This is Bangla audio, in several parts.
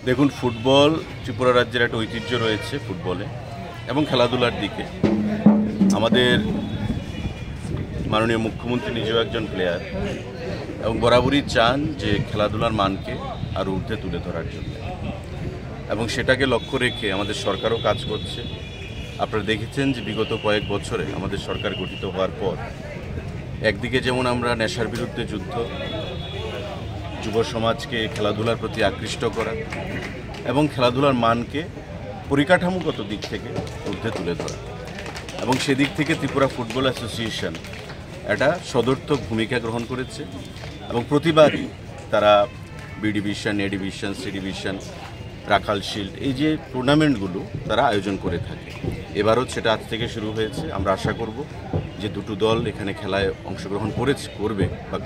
দেখুন, ফুটবল ত্রিপুরা রাজ্যের একটা ঐতিহ্য রয়েছে ফুটবলে এবং খেলাধুলার দিকে। আমাদের মাননীয় মুখ্যমন্ত্রী নিজেও একজন প্লেয়ার এবং বরাবরই চান যে খেলাধুলার মানকে আরও ঊর্ধ্বে তুলে ধরার জন্য, এবং সেটাকে লক্ষ্য রেখে আমাদের সরকারও কাজ করছে। আপনারা দেখেছেন যে বিগত কয়েক বছরে আমাদের সরকার গঠিত হওয়ার পর একদিকে যেমন আমরা নেশার বিরুদ্ধে যুদ্ধ, যুব সমাজকে খেলাধুলার প্রতি আকৃষ্ট করা এবং খেলাধুলার মানকে পরিকাঠামোগত দিক থেকে ঊর্ধ্বে তুলে ধরা, এবং সেদিক থেকে ত্রিপুরা ফুটবল অ্যাসোসিয়েশন একটা সদর্থক ভূমিকা গ্রহণ করেছে এবং প্রতিবারই তারা বি ডিভিশন, এ ডিভিশন, সি ডিভিশন, রাখাল শিল্ড এই যে টুর্নামেন্টগুলো তারা আয়োজন করে থাকে। এবারও সেটা আজ থেকে শুরু হয়েছে। আমরা আশা করব যে দুটো দল এখানে খেলায় অংশগ্রহণ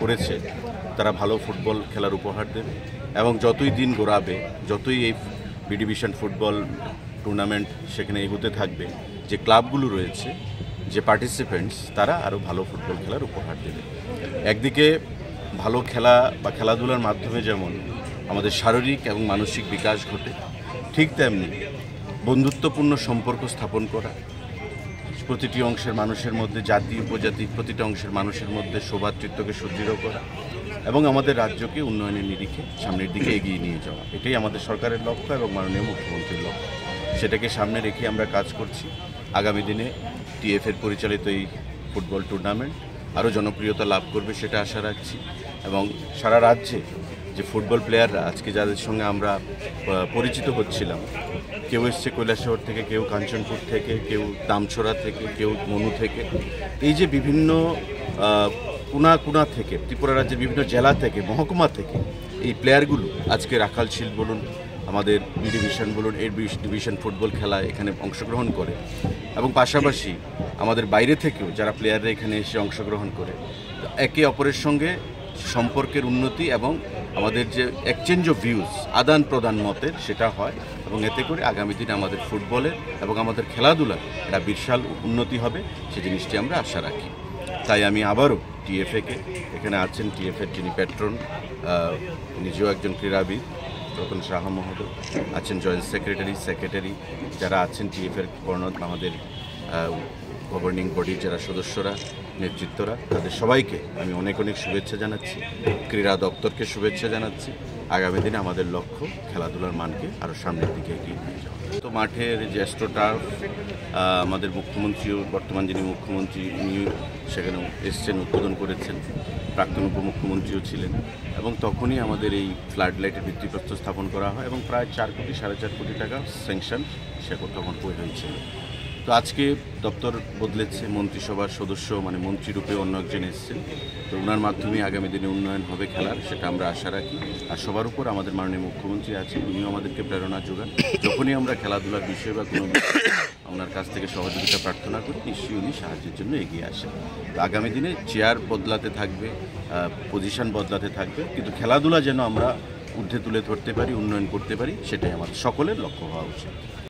করেছে তারা ভালো ফুটবল খেলার উপহার দেবে, এবং যতই দিন গড়াবে, যতই এই বি ডিভিশন ফুটবল টুর্নামেন্ট সেখানে এগোতে থাকবে, যে ক্লাবগুলো রয়েছে, যে পার্টিসিপেন্টস, তারা আরও ভালো ফুটবল খেলার উপহার দেবে। একদিকে ভালো খেলা বা খেলাধুলার মাধ্যমে যেমন আমাদের শারীরিক এবং মানসিক বিকাশ ঘটে, ঠিক তেমনি বন্ধুত্বপূর্ণ সম্পর্ক স্থাপন করা, প্রতিটি অংশের মানুষের মধ্যে, জাতি উপজাতি প্রতিটি অংশের মানুষের মধ্যে সৌভ্রাতৃত্বকে সুদৃঢ় করা এবং আমাদের রাজ্যকে উন্নয়নের নিরিখে সামনের দিকে এগিয়ে নিয়ে যাওয়া, এটাই আমাদের সরকারের লক্ষ্য এবং মাননীয় মুখ্যমন্ত্রীর লক্ষ্য। সেটাকে সামনে রেখে আমরা কাজ করছি। আগামী দিনে টিএফের পরিচালিত এই ফুটবল টুর্নামেন্ট আরও জনপ্রিয়তা লাভ করবে সেটা আশা রাখছি, এবং সারা রাজ্যে যে ফুটবল প্লেয়াররা আজকে যাদের সঙ্গে আমরা পরিচিত হচ্ছিলাম, কেউ এসছে কৈলাসহর থেকে, কেউ কাঞ্চনপুর থেকে, কেউ দামছড়া থেকে, কেউ মনু থেকে, এই যে বিভিন্ন কোনা থেকে, ত্রিপুরা রাজ্যের বিভিন্ন জেলা থেকে, মহকুমা থেকে এই প্লেয়ারগুলো আজকে রাখাল শিল্ড বলুন, আমাদের বি ডিভিশন বলুন, এ ডিভিশন ফুটবল খেলায় এখানে অংশগ্রহণ করে, এবং পাশাপাশি আমাদের বাইরে থেকেও যারা প্লেয়াররা এখানে এসে অংশগ্রহণ করে, একে অপরের সঙ্গে সম্পর্কের উন্নতি এবং আমাদের যে এক্সচেঞ্জ অফ ভিউজ, আদান প্রদান মতের, সেটা হয়, এবং এতে করে আগামী দিনে আমাদের ফুটবলের এবং আমাদের খেলাধুলার একটা বিশাল উন্নতি হবে, সে জিনিসটি আমরা আশা রাখি। তাই আমি আবারও টিএফএকে, এখানে আছেন টিএফএর যিনি প্যাট্রন, নিজেও একজন ক্রীড়াবিদ রতন সাহা মহোদয় আছেন, জয়েন্ট সেক্রেটারি যারা আছেন টিএফের আমাদের গভর্নিং বডির যারা সদস্যরা, নেতৃত্বরা, তাদের সবাইকে আমি অনেক শুভেচ্ছা জানাচ্ছি। ক্রীড়া দপ্তরকে শুভেচ্ছা জানাচ্ছি। আগামী দিনে আমাদের লক্ষ্য খেলাধুলার মানকে আরও সামনের দিকে এগিয়ে নিয়ে যাওয়া। তো মাঠের যে অ্যাস্ট্রোটার্ফ, আমাদের মুখ্যমন্ত্রীও, বর্তমান যিনি মুখ্যমন্ত্রী, উনি সেখানে এসছেন, উদ্বোধন করেছেন, প্রাক্তন উপমুখ্যমন্ত্রীও ছিলেন, এবং তখনই আমাদের এই ফ্লাড লাইটের ভিত্তিপ্রস্তর স্থাপন করা হয় এবং প্রায় 4-4.5 কোটি টাকা স্যাংশন সে তখন হয়েছিল। তো আজকে দপ্তর বদলেছে, মন্ত্রিসভার সদস্য মানে মন্ত্রীরূপে অন্য একজন এসেছেন, তো ওনার মাধ্যমে আগামী দিনে উন্নয়ন হবে খেলার, সেটা আমরা আশা রাখি। আর সবার উপর আমাদের মাননীয় মুখ্যমন্ত্রী আছেন, উনিও আমাদেরকে প্রেরণা যোগান। যখনই আমরা খেলাধুলার বিষয় বা কোনো ওনার কাছ থেকে সহযোগিতা প্রার্থনা করি, নিশ্চয়ই উনি সাহায্যের জন্য এগিয়ে আসেন। তো আগামী দিনে চেয়ার বদলাতে থাকবে, পজিশন বদলাতে থাকবে, কিন্তু খেলাধুলা যেন আমরা ঊর্ধ্বে তুলে ধরতে পারি, উন্নয়ন করতে পারি, সেটাই আমাদের সকলের লক্ষ্য হওয়া উচিত।